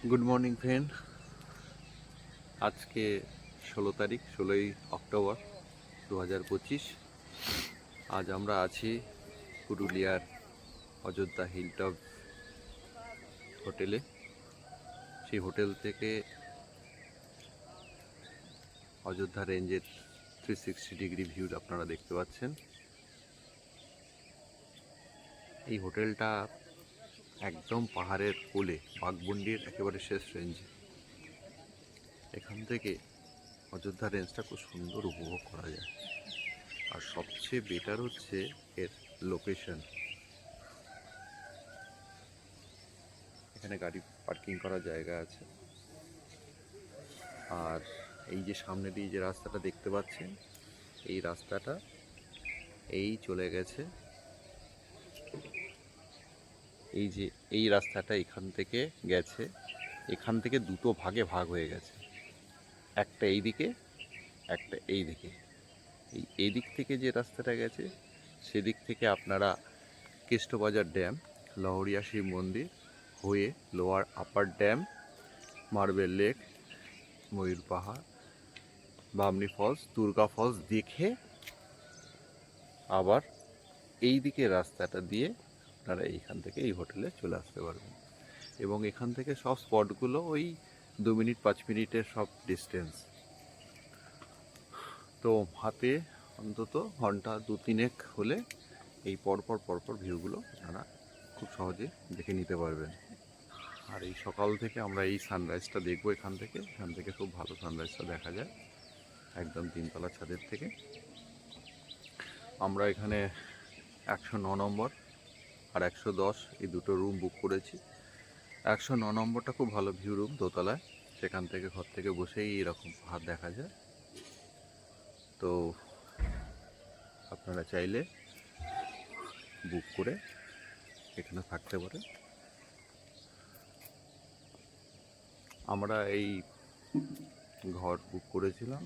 Good morning friend. আজকে 16 October 2025। আজ আমরা আছি পুরুলিয়ার অযোধ্যা হিলটপ হোটেলে। সেই হোটেল থেকে অযোধ্যা রেঞ্জের 360 ডিগ্রি ভিউ আপনারা দেখতে পাচ্ছেন। এই হোটেলটা একদম পাহাড়ের কোলে, বাঘমুন্ডির একেবারে শেষ রেঞ্জে। এখান থেকে অযোধ্যা রেঞ্জটা খুব সুন্দর উপভোগ করা যায়। আর সবচেয়ে বেটার হচ্ছে এর লোকেশন। এখানে গাড়ি পার্কিং করার জায়গা আছে। আর এই যে সামনে দিয়ে যে রাস্তাটা দেখতে পাচ্ছেন, এই রাস্তাটা এই চলে গেছে, এই যে এই রাস্তাটা এখান থেকে গেছে, এখান থেকে দুটো ভাগে ভাগ হয়ে গেছে, একটা এই দিকে একটা এই দিকে। এই দিক থেকে যে রাস্তাটা গেছে সেদিক থেকে আপনারা কেষ্টবাজার ড্যাম, লহরিয়া শিব মন্দির হয়ে Lower Upper Dam, Marble Lake, Mayur Pahar, Bamni false, Durga false দেখে আবার এই দিকে রাস্তাটা দিয়ে আপনারা এইখান থেকে এই হোটেলে চলে আসতে পারবেন। এবং এখান থেকে সব স্পটগুলো ওই 2 মিনিট 5 মিনিটের সব ডিস্টেন্স। তো হাতে অন্তত ঘন্টা 2-3 হলে এই পরপর ভিউগুলো আপনারা খুব সহজে দেখে নিতে পারবেন। আর এই সকাল থেকে আমরা এই সানরাইজটা দেখবো। এখান থেকে খুব ভালো সানরাইজটা দেখা যায় একদম 3তলা ছাদের থেকে। আমরা এখানে 109 নম্বর আর 110 এই দুটো রুম বুক করেছি। 109 নম্বরটা খুব ভালো ভিউ রুম, দোতলায়। সেখান থেকে ঘর থেকে বসেই এরকম পাহাড় দেখা যায়। তো আপনারা চাইলে বুক করে এখানে থাকতে পারেন। আমরা এই ঘর বুক করেছিলাম,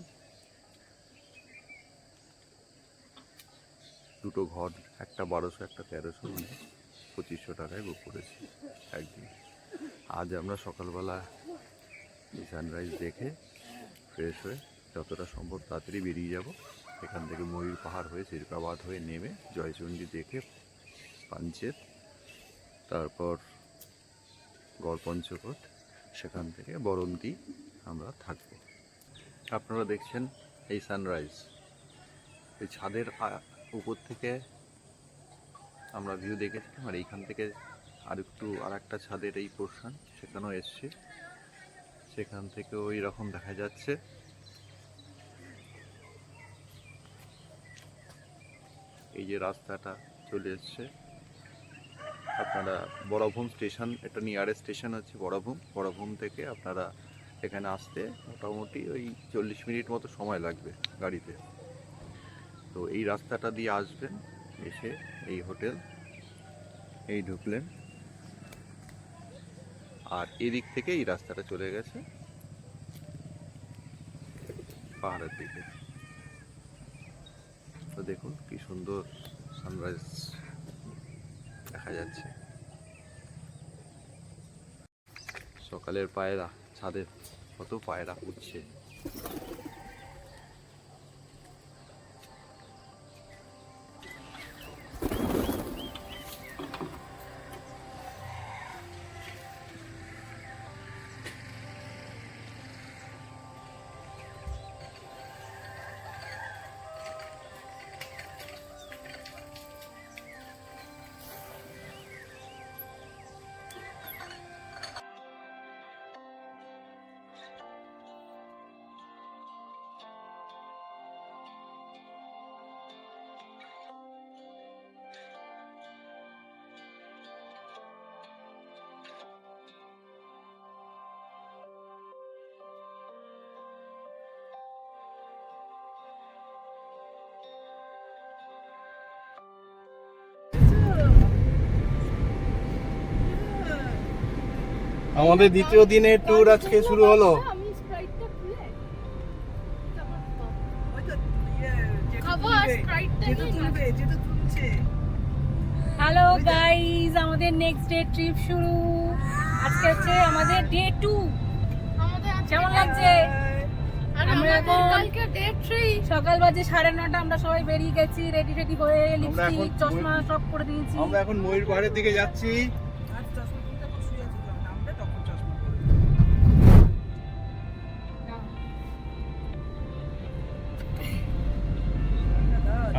দুটো ঘর, একটা 1200 একটা 1300, মানে 2500 টাকায় বুক করেছি একদিন। আজ আমরা সকালবেলা এই সানরাইজ দেখে ফ্রেশ হয়ে যতটা সম্ভব তাড়াতাড়ি বেরিয়ে যাব। এখান থেকে ময়ূর পাহাড় হয়ে চিরকাবাদ হয়ে নেমে জয়চণ্ডী দেখে পাঞ্চেত, তারপর গড়পঞ্চকোট, সেখান থেকে বরন্তি আমরা থাকব। আপনারা দেখছেন এই সানরাইজ। এই ছাদের উপর থেকে আমরা ভিউ দেখেছিলাম। আর এইখান থেকে আর একটা ছাদের এই পোর্শন, সেখানেও এসছি। সেখান থেকে ওই রকম দেখা যাচ্ছে। এই যে রাস্তাটা চলে এসছে, আপনারা বড়ভূম স্টেশন, এটা নিয়ারেস্ট স্টেশন হচ্ছে বড়ভূম থেকে আপনারা এখানে আসতে মোটামুটি ওই 40 মিনিট মতো সময় লাগবে গাড়িতে। তো এই রাস্তাটা দিয়ে আসবেন, এসে এই হোটেল এই ঢুকলেন, আর এদিক থেকে এই রাস্তাটা চলে গেছে পাহাড়ের দিকে। তো দেখুন কি সুন্দর সানরাইজ দেখা যাচ্ছে। সকালের পায়রা, ছাদে কত পায়রা উঠছে। আমাদের দ্বিতীয় দিনের ট্যুর আজকে শুরু হলো। হ্যালো গাইস, আমাদের নেক্সট ডে ট্রিপ শুরু। আজকে হচ্ছে আমাদের ডে 2। কেমন লাগছে? আমরা এখন সকাল বাজে 9:30, আমরা সবাই বেরিয়ে গেছি, রেডি রেডি হয়ে, লিপস্টিক চশমা সব করে দিয়েছি। আমরা এখন ময়ূর পাহাড়ের দিকে যাচ্ছি।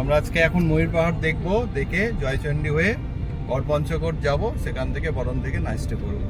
আমরা আজকে এখন ময়ূর পাহাড় দেখবো, দেখে জয়চন্ডী হয়ে গড়পঞ্চকোট যাব, সেখান থেকে বরণ থেকে নাইট স্টে করবো।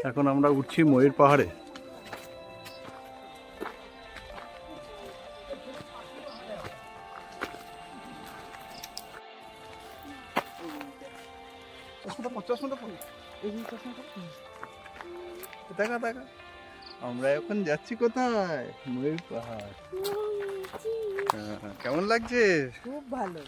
এখন আমরা উঠছি ময়ূর পাহাড়ে। দেখা দেখা আমরা এখন যাচ্ছি কোথায়? ময়ূর পাহাড়। কেমন লাগছে? খুব ভালো।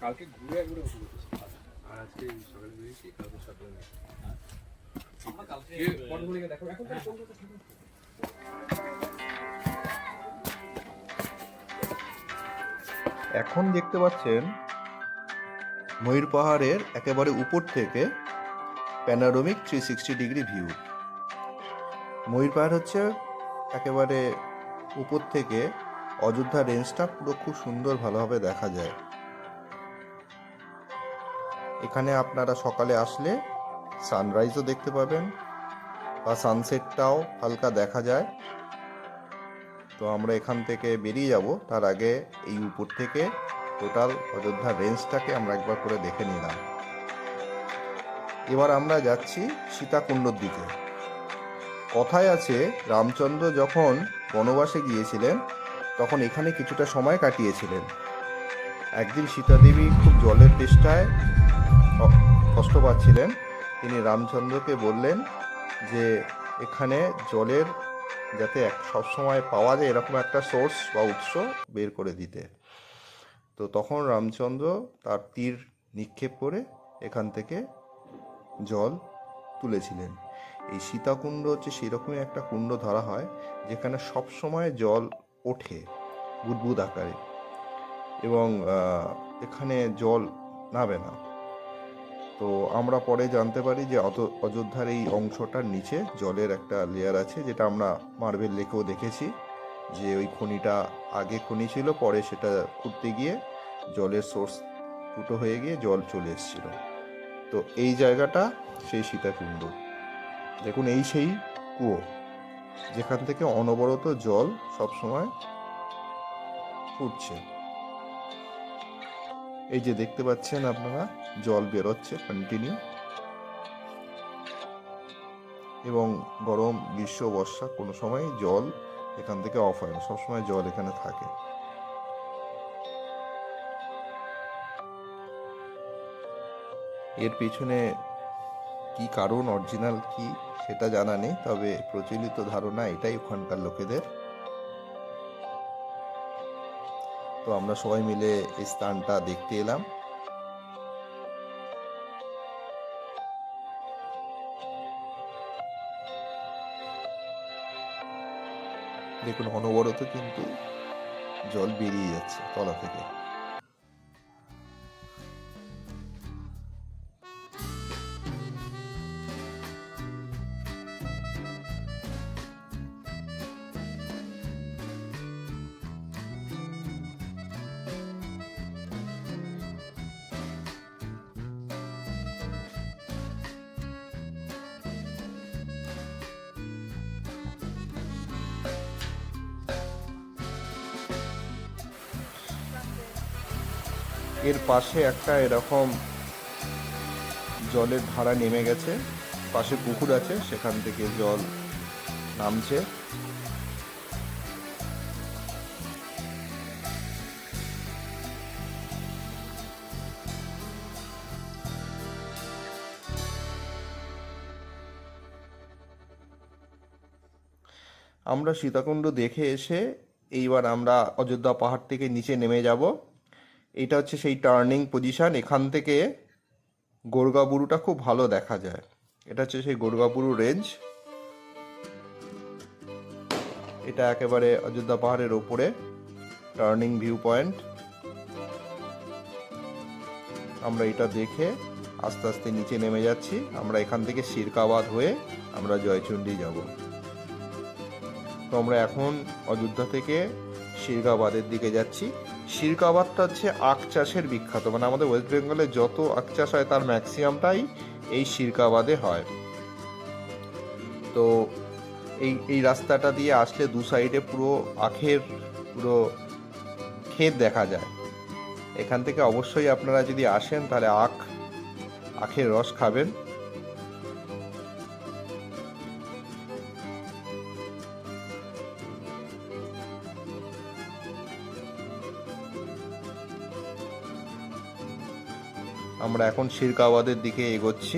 কালকে ঘুরে একবারে আর আজকে সকালে বেরিয়েছি, কালকে সকালে দেখো এখন এখন দেখতে পাচ্ছেন ময়ূর পাহাড়ের একেবারে উপর থেকে প্যানোরামিক 360 ডিগ্রি ভিউ। ময়ূর পাহাড় হচ্ছে একেবারে উপর থেকে অযোধ্যা রেঞ্জটা পুরো খুব সুন্দর ভালোভাবে দেখা যায়। এখানে আপনারা সকালে আসলে সানরাইজও দেখতে পাবেন বা সানসেটটাও হালকা দেখা যায়। তো আমরা এখান থেকে বেরিয়ে যাব, তার আগে এই উপর থেকে টোটাল অযোধ্যা রেঞ্জটাকে আমরা একবার করে দেখে নিলাম। এবার আমরা যাচ্ছি সীতাকুণ্ডর দিকে। কথায় আছে রামচন্দ্র যখন বনবাসে গিয়েছিলেন তখন এখানে কিছুটা সময় কাটিয়েছিলেন। একদিন সীতাদেবী খুব জলের তেষ্টায় কষ্ট পাচ্ছিলেন। তিনি রামচন্দ্রকে বললেন যে এখানে জলের যাতে সবসময় পাওয়া যায় এরকম একটা সোর্স বা উৎস বের করে দিতে। তো তখন রামচন্দ্র তার তীর নিক্ষেপ করে এখান থেকে জল তুলেছিলেন। এই সীতাকুণ্ড হচ্ছে সেরকমই একটা কুণ্ড ধরা হয় যেখানে সব সময় জল ওঠে বুদবুদ আকারে, এবং এখানে জল নামে না। তো আমরা পরে জানতে পারি যে অযোধ্যার এই অংশটার নিচে জলের একটা লেয়ার আছে, যেটা আমরা মার্বেল লেকেও দেখেছি যে ওই খনিটা আগে খনি ছিল, পরে সেটা খুঁড়তে গিয়ে জলের সোর্স ফুটো হয়ে গিয়ে জল চলে এসেছিল। তো এই জায়গাটা সেই সীতাকুণ্ড। দেখুন এই সেই কুয়ো যেখান থেকে অনবরত জল সবসময় ফুটছে। এই যে দেখতে পাচ্ছেন আপনারা জল বেরোচ্ছে কন্টিনিউ, এবং গরম গ্রীষ্ম বর্ষা কোনো সময় জল এখান থেকে অফ হয় না, সবসময় জল এখানে থাকে। এর পিছনে কি কারণ, অরিজিনাল কি সেটা জানা নেই, তবে প্রচলিত ধারণা এটাই ওখানকার লোকেদের। তো আমরা সবাই মিলে এই স্থানটা দেখতে এলাম। দেখুন অনবরত কিন্তু জল বেরিয়ে যাচ্ছে তলা থেকে। এর পাশে একটা এরকম জলের ধারা নেমে গেছে, পাশে পুকুর আছে, সেখান থেকে জল নামছে। আমরা সীতাকুণ্ড দেখে এসে এইবার আমরা অযোধ্যা পাহাড় থেকে নিচে নেমে যাব। এটা হচ্ছে সেই টার্নিং পজিশন, এখান থেকে গোরগাবুরুটা খুব ভালো দেখা যায়। এটা হচ্ছে সেই গোরগাবুরু রেঞ্জ, এটা একেবারে অযোধ্যা পাহাড়ের ওপরে টার্নিং ভিউ পয়েন্ট। আমরা এটা দেখে আস্তে আস্তে নিচে নেমে যাচ্ছি। আমরা এখান থেকে সিরকাবাদ হয়ে আমরা জয়চণ্ডী যাব। তো আমরা এখন অযোধ্যা থেকে সিরকাবাদের দিকে যাচ্ছি। সিরকাবাদটা হচ্ছে আখ চাষের বিখ্যাত, মানে আমাদের ওয়েস্ট বেঙ্গলে যত আখ চাষ হয় তার ম্যাক্সিমামটাই এই সিরকাবাদে হয়। তো এই রাস্তাটা দিয়ে আসলে দু সাইডে পুরো আখের পুরো ক্ষেত দেখা যায়। এখান থেকে অবশ্যই আপনারা যদি আসেন তাহলে আখের রস খাবেন। আমরা এখন সিরকাবাদের দিকে এগোচ্ছি।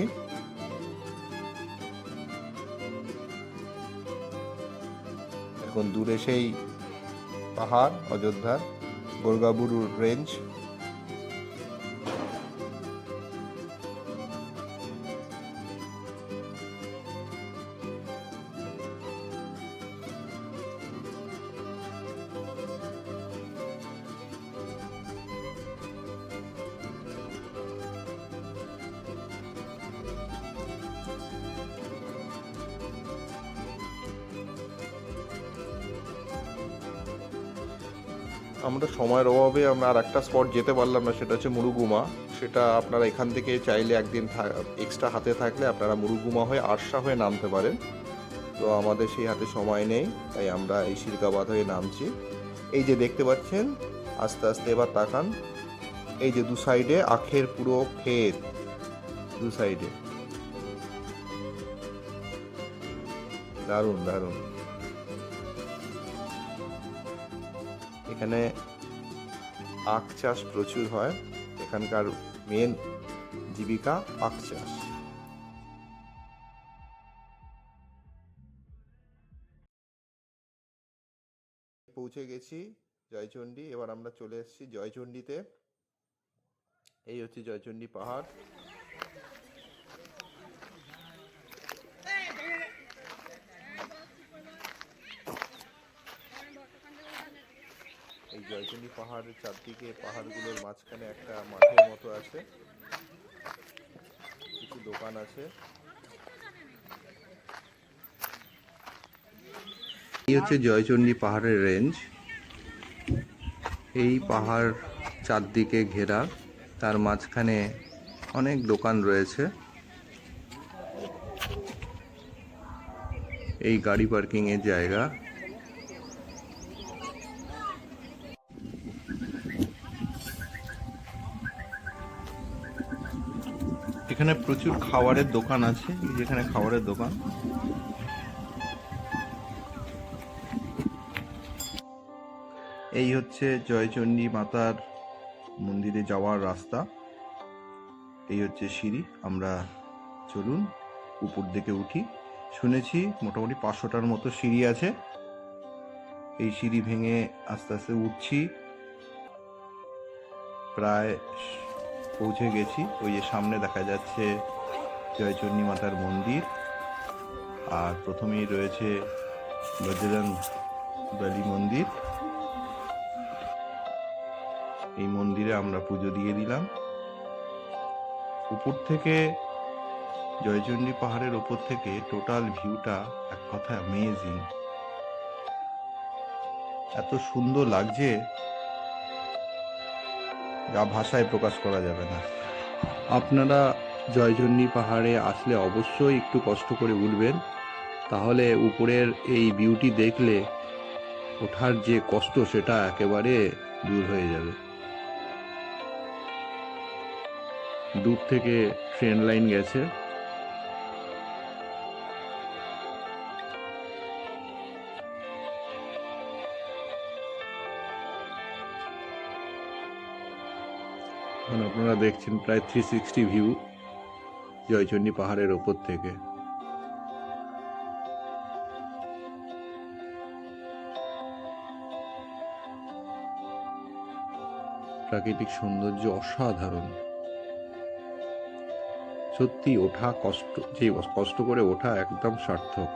এখন দূরে সেই পাহাড় অযোধ্যার গোরগাবুরু রেঞ্জ। আমরা সময়ের অভাবে আমরা আর একটা স্পট যেতে পারলাম না, সেটা হচ্ছে মুরুগুমা। সেটা আপনারা এখান থেকে চাইলে একদিন এক্সট্রা হাতে থাকলে আপনারা মুরুগুমা হয়ে আরশা হয়ে নামতে পারেন। তো আমাদের সেই হাতে সময় নেই, তাই আমরা এই সিরকাবাদ হয়ে নামছি। এই যে দেখতে পাচ্ছেন, আস্তে আস্তে এবার তাকান, এই যে দু সাইডে আখের পুরো ক্ষেত, দু সাইডে দারুণ দারুণ। এখানে আখ চাষ প্রচুর হয়, এখানকার মেন জীবিকা আখ চাষ। পৌঁছে গেছি জয়চণ্ডী। এবার আমরা চলে এসেছি জয়চণ্ডীতে। এই হচ্ছে জয়চণ্ডী পাহাড়। এই জয়চণ্ডী পাহাড়ের চারদিকে, পাহাড়গুলোর মাঝখানে একটা মাঠের মতো আছে, কিছু দোকান আছে। এই হচ্ছে জয়চণ্ডী পাহাড়ের রেঞ্জ। এই পাহাড় চারদিকে ঘেরা, তার মাঝখানে অনেক দোকান রয়েছে। এই গাড়ি পার্কিং এর জায়গা। এখানে প্রচুর খাবারের দোকান আছে, যেখানে খাবারের দোকান। এই হচ্ছে জয়চণ্ডী মাতার মন্দিরে যাওয়ার রাস্তা। এই হচ্ছে সিঁড়ি। আমরা চলুন উপর দিকে উঠি। শুনেছি মোটামুটি 500টার মতো সিঁড়ি আছে। এই সিঁড়ি ভেঙে আস্তে আস্তে উঠছি, প্রায় পৌঁছে গেছি। ওই যে সামনে দেখা যাচ্ছে জয়চণ্ডী মাতার মন্দির, আর প্রথমেই রয়েছে বজরং বলী মন্দির। এই মন্দিরে আমরা পুজো দিয়ে দিলাম। উপর থেকে, জয়চণ্ডী পাহাড়ের উপর থেকে টোটাল ভিউটা এক কথায় অ্যামেজিং। এত সুন্দর লাগছে যা ভাষায় প্রকাশ করা যাবে না। আপনারা জয়চণ্ডী পাহাড়ে আসলে অবশ্যই একটু কষ্ট করে উঠবেন, তাহলে উপরের এই বিউটি দেখলে ওঠার যে কষ্ট সেটা একেবারে দূর হয়ে যাবে। দূর থেকে ট্রেন লাইন গেছে। এখন আপনারা দেখছেন প্রায় 360 ভিউ জয়চণ্ডী পাহাড়ের ওপর থেকে। প্রাকৃতিক সৌন্দর্য অসাধারণ। সত্যি ওঠা কষ্ট, যে কষ্ট করে ওঠা একদম সার্থক।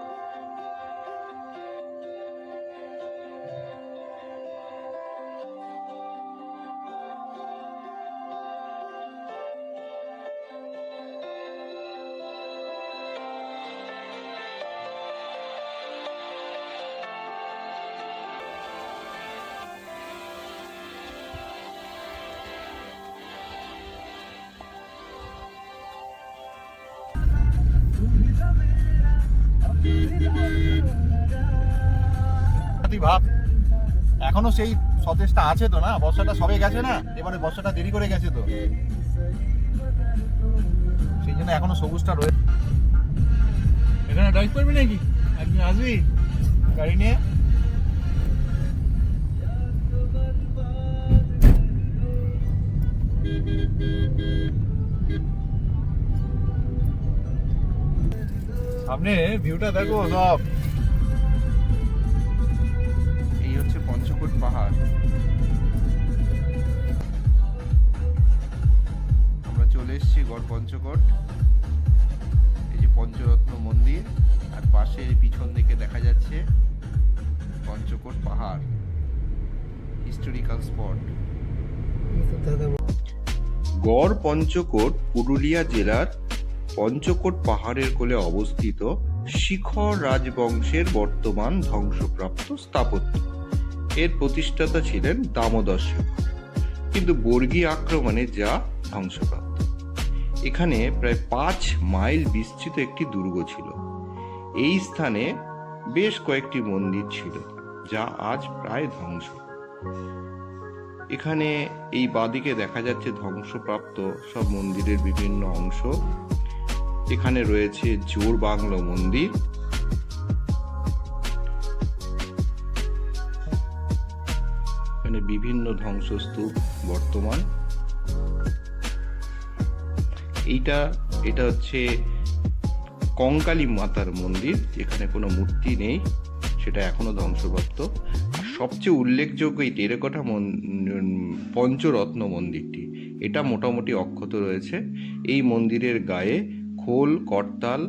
তুই ভাব, এখনো সেই সতেজটা আছে তো না? বর্ষাটা সবে গেছে না, এবারে বর্ষাটা দেরি করে গেছে তো, সেই জন্য এখনো সবুজটা রয়েছে। এখানে ড্রাইভ করবি নাকি? একদিন আসবি গাড়ি নিয়ে? সামনে ভিউটা দেখো সব। এই হচ্ছে পঞ্চকোট পাহাড়। আমরা চলে এসেছি গড় পঞ্চকোট। এই যে পঞ্চরত্ন মন্দির, আর পাশে পিছন দিকে দেখা যাচ্ছে পঞ্চকোট পাহাড়, হিস্টোরিক্যাল স্পট। গড় পঞ্চকোট পুরুলিয়া জেলার পঞ্চকোট পাহাড়ের কোলে অবস্থিত শিখর রাজবংশের বর্তমান ধ্বংসপ্রাপ্ত স্থাপত্য। এর প্রতিষ্ঠাতা ছিলেন দামোদর শেখর, কিন্তু বর্গী আক্রমণে যা ধ্বংসপ্রাপ্ত। এখানে প্রায় 5 মাইল বিস্তৃত একটি দুর্গ ছিল। এই স্থানে বেশ কয়েকটি মন্দির ছিল, যা আজ প্রায় ধ্বংস। এখানে এই বাদিকে দেখা যাচ্ছে ধ্বংসপ্রাপ্ত সব মন্দিরের বিভিন্ন অংশ। এখানে রয়েছে জোর বাংলো মন্দির, বিভিন্ন ধ্বংসস্তূপ বর্তমান। এটা হচ্ছে কঙ্কালী মাতার মন্দির, যেখানে কোনো মূর্তি নেই, সেটা এখনো ধ্বংসপ্রাপ্ত। আর সবচেয়ে উল্লেখযোগ্য এই টেরাকোটা পঞ্চরত্ন মন্দিরটি, এটা মোটামুটি অক্ষত রয়েছে। এই মন্দিরের গায়ে খোল, করতাল,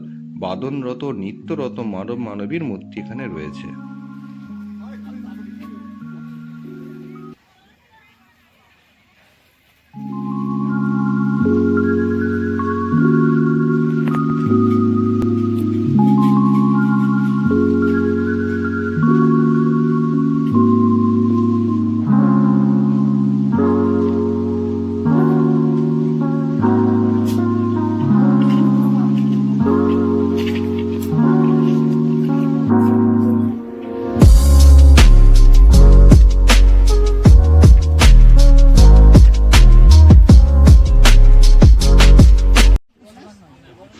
বাদনরত, নিত্যরত মানব মানবীর মূর্তি এখানে রয়েছে।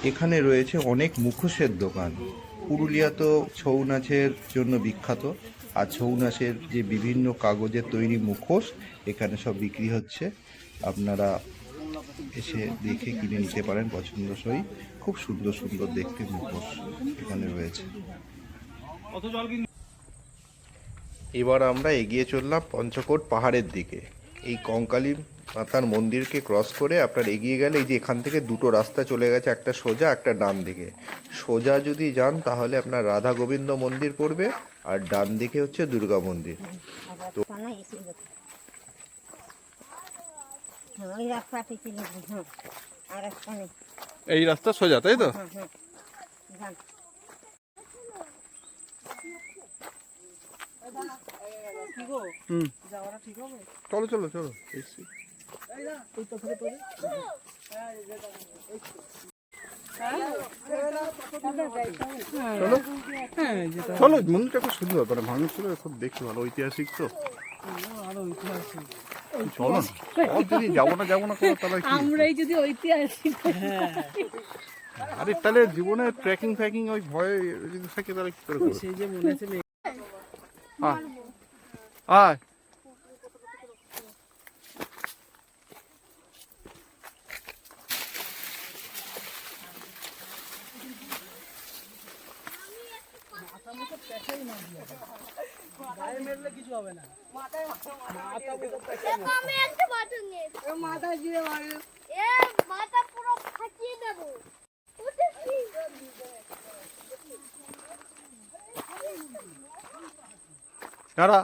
এখানে রয়েছে অনেক মুখোশের দোকান। পুরুলিয়া তো ছৌ নাচের জন্য বিখ্যাত, আর ছৌ নাচের যে বিভিন্ন কাগজের তৈরি মুখোশ এখানে সব বিক্রি হচ্ছে। আপনারা এসে দেখে কিনে নিতে পারেন পছন্দসই। খুব সুন্দর সুন্দর দেখতে মুখোশ এখানে রয়েছে। এবার আমরা এগিয়ে চললাম পঞ্চকোট পাহাড়ের দিকে। এই কঙ্কালী মাতার মন্দিরকে ক্রস করে আপনার এগিয়ে গেলে এই যে এখান থেকে দুটো রাস্তা চলে গেছে, একটা সোজা একটা ডান দিকে। সোজা যদি যান তাহলে আপনার রাধা গোবিন্দ মন্দির পড়বে, আর ডান দিকে হচ্ছে দুর্গা মন্দির। তো এই রাস্তা সোজা, তাই তো? চলো চলো চলো। চলো, মন্দিরটা খুব সুন্দর, মানে ভাঙন ছিল, খুব দেখতে ভালো, ঐতিহাসিক তো। চলো যদি যাবো না কোনো, তাহলে আমরাই যদি ঐতিহাসিক। আরে তাহলে জীবনে ট্রেকিং ফ্যাকিং ওই ভয় যদি থাকে তাহলে কি করে করবো? সেই যে মনে আছে আয় কিছু হবে না। মাথা পুরো ফাটিয়ে দেবো। দাঁড়া।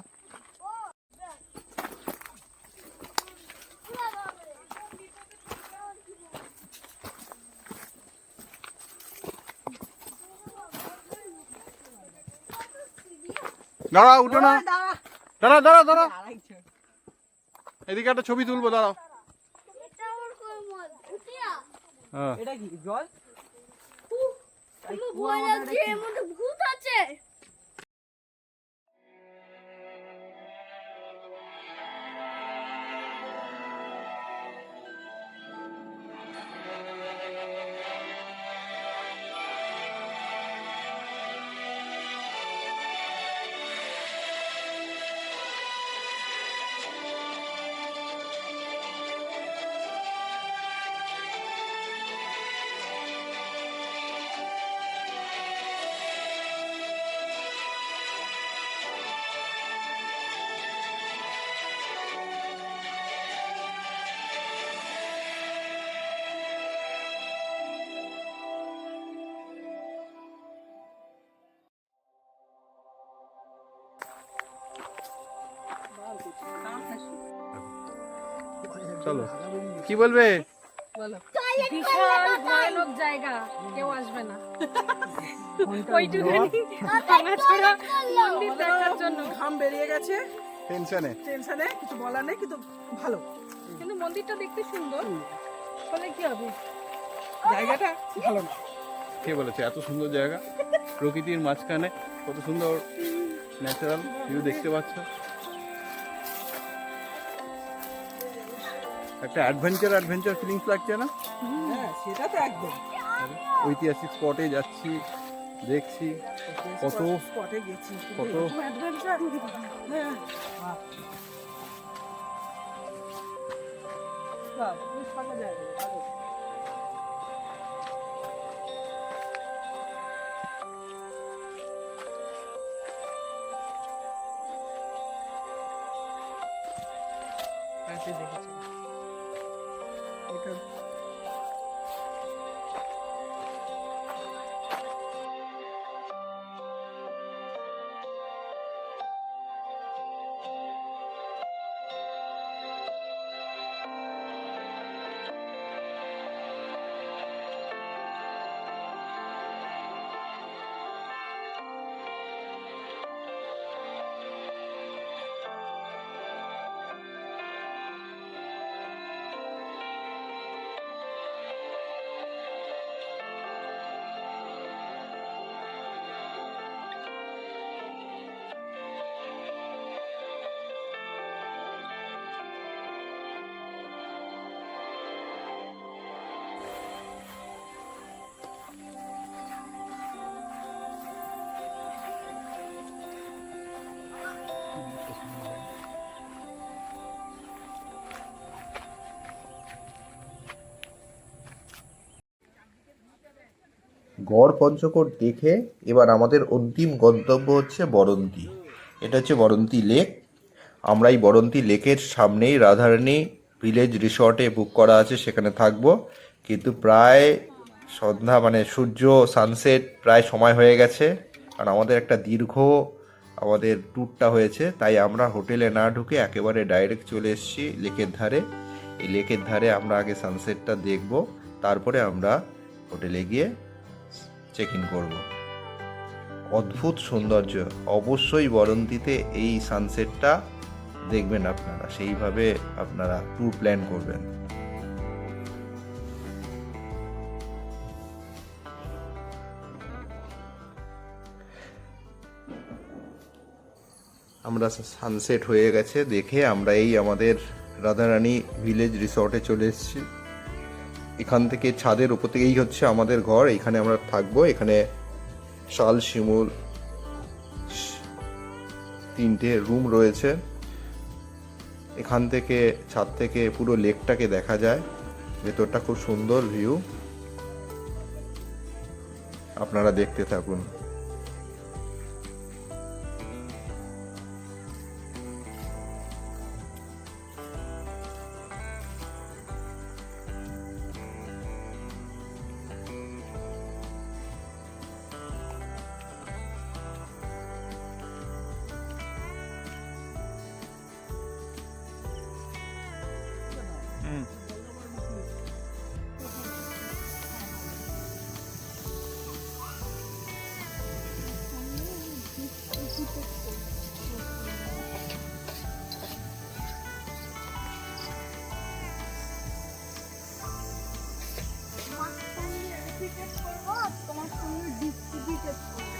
দাঁড়া, উঠো না, দাঁড়া দাঁড়া দাঁড়া, এদিকে একটা ছবি তুলবো, দাঁড়াও। এটা কি জল? ভয় লাগছে, এর মধ্যে ভূত আছে। চলো, কি বলবে? বিশাল ভয়ানক জায়গা, কেউ আসবে না ওইটুখানি ভাঙাচোরা মন্দির দেখার জন্য। ঘাম বেরিয়ে গেছে, টেনশনে কিছু বলার নেই, কিন্তু ভালো কিন্তু মন্দিরটা দেখতে সুন্দর, বলে কি হবে, জায়গাটা ভালো না। কে বলেছে এত সুন্দর জায়গা? প্রকৃতির মাঝখানে কত সুন্দর ন্যাচারাল ভিউ দেখতে পাচ্ছ। একটা অ্যাডভেঞ্চার ফিলিংস লাগছে না? হ্যাঁ, সেটা তো একদম। ঐতিহাসিক স্পটে যাচ্ছি, দেখছি কত স্পটে গেছি, কত অ্যাডভেঞ্চার। হ্যাঁ, পরিষ্কার বেশ ফাঁকা জায়গা ভালো। কাছে দেখেছি এটা গড় পঞ্চকোট দেখে এবার আমাদের অন্তিম গন্তব্য হচ্ছে বরন্তী। এটা হচ্ছে বরন্তী লেক। আমরা এই বরন্তী লেকের সামনেই রাধারানী ভিলেজ রিসর্টে বুক করা আছে, সেখানে থাকবো। কিন্তু প্রায় সন্ধ্যা মানে সূর্য সানসেট প্রায় সময় হয়ে গেছে, কারণ আমাদের একটা দীর্ঘ আমাদের ট্যুরটা হয়েছে, তাই আমরা হোটেলে না ঢুকে একেবারে ডাইরেক্ট চলে এসেছি লেকের ধারে। এই লেকের ধারে আমরা আগে সানসেটটা দেখব, তারপরে আমরা হোটেলে গিয়ে চেক ইন করব। অদ্ভুত সৌন্দর্য, অবশ্যই বরন্তীতে এই সানসেটটা দেখবেন আপনারা, সেইভাবে আপনারা ট্যুর প্ল্যান করবেন। আমরা সানসেট হয়ে গেছে দেখে আমরা এই আমাদের রাধারানী ভিলেজ রিসর্টে চলে এসেছি। এখান থেকে ছাদের উপর থেকেই হচ্ছে আমাদের ঘর, এখানে আমরা থাকবো। এখানে শাল শিমুল 3টে রুম রয়েছে। এখান থেকে ছাদ থেকে পুরো লেকটাকে দেখা যায়, ভেতরটা খুব সুন্দর ভিউ, আপনারা দেখতে থাকুন। তোমার সঙ্গে ডিস্ট্রিবিউট করবো।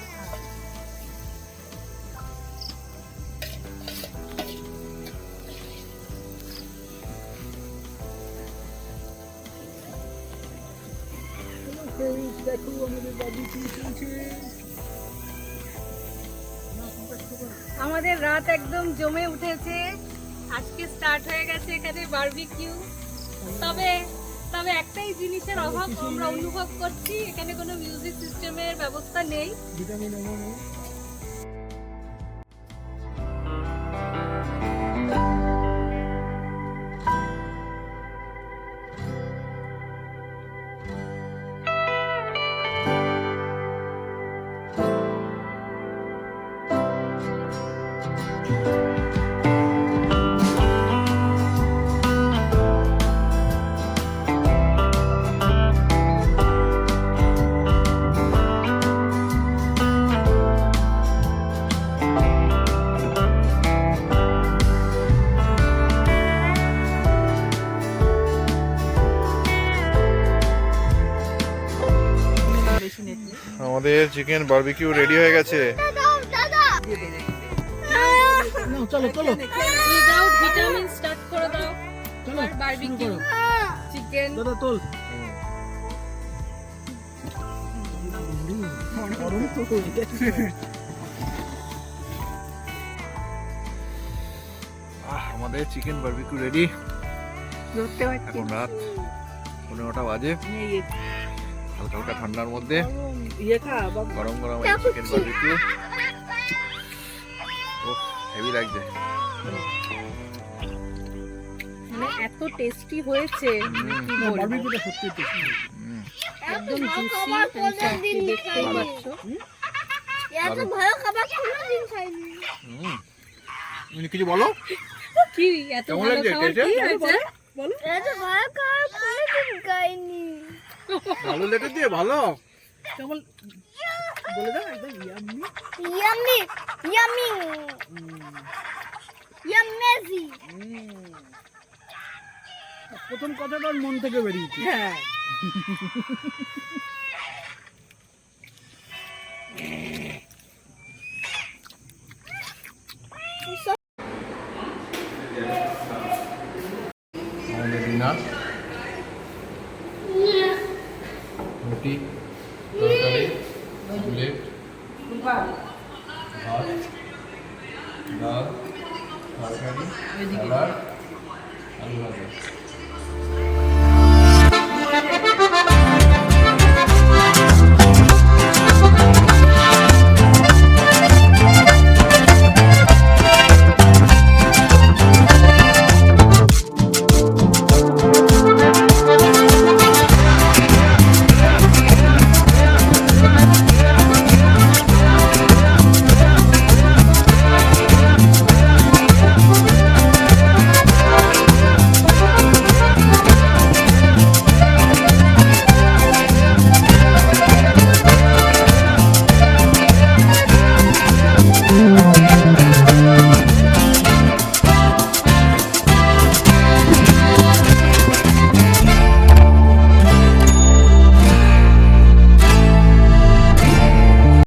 দেখো আমাদের বাবু কি চলছে। আমাদের রাত একদম জমে উঠেছে, আজকে স্টার্ট হয়ে গেছে এখানে বারবিকিউ। তবে তবে একটাই জিনিসের অভাব আমরা অনুভব করছি, এখানে কোনো মিউজিক সিস্টেমের ব্যবস্থা নেই। ভিটামিন নেই। আমাদের চিকেন বারবিকিউ রেডি হয়ে গেছে। চলো চলো উইদাউট ভিটামিন স্টার্ট করে দাও তোমার বারবিকিউ চিকেন। দাদা তোল। আমাদের চিকেন বারবিকিউ রেডি। ধরতে পারছি এখন রাত 15টা বাজে, হালকা হালকা ঠান্ডার মধ্যে ইয়ে খা বাবা। গরম গরম এই চিকেন বারবিকিউ। ও হেভি লাগছে। মানে এত টেস্টি হয়েছে মানে কি বলবো। বারবিকিউটা সত্যি টেস্টি। হুম, একদম ভালো জুসি খাবার কোনোদিন দেখতেই খাইনি। পাচ্ছ। এত ভালো খাবার কোনোদিন খাইনি। হুম। তুমি কিছু বলো। কি এত কেমন ভালো লাগছে? খাবার টেস্টে? কি হয়েছে? এত ভালো খাবার কোনোদিন খাইনি। ভালো লেটে দিয়ে ভালো। কেবল বলে দাও একদম ইয়াম্মি। Yummy yummy ইয়াম্মেজি। প্রথম কথাটা ওর মন থেকে বেরিয়েছে। হ্যাঁ আমাদের ডিনার, রুটি, তরকারি, অমলেট, ভাত, ডাল, তরকারি, স্যালাড, আলু ভাজা।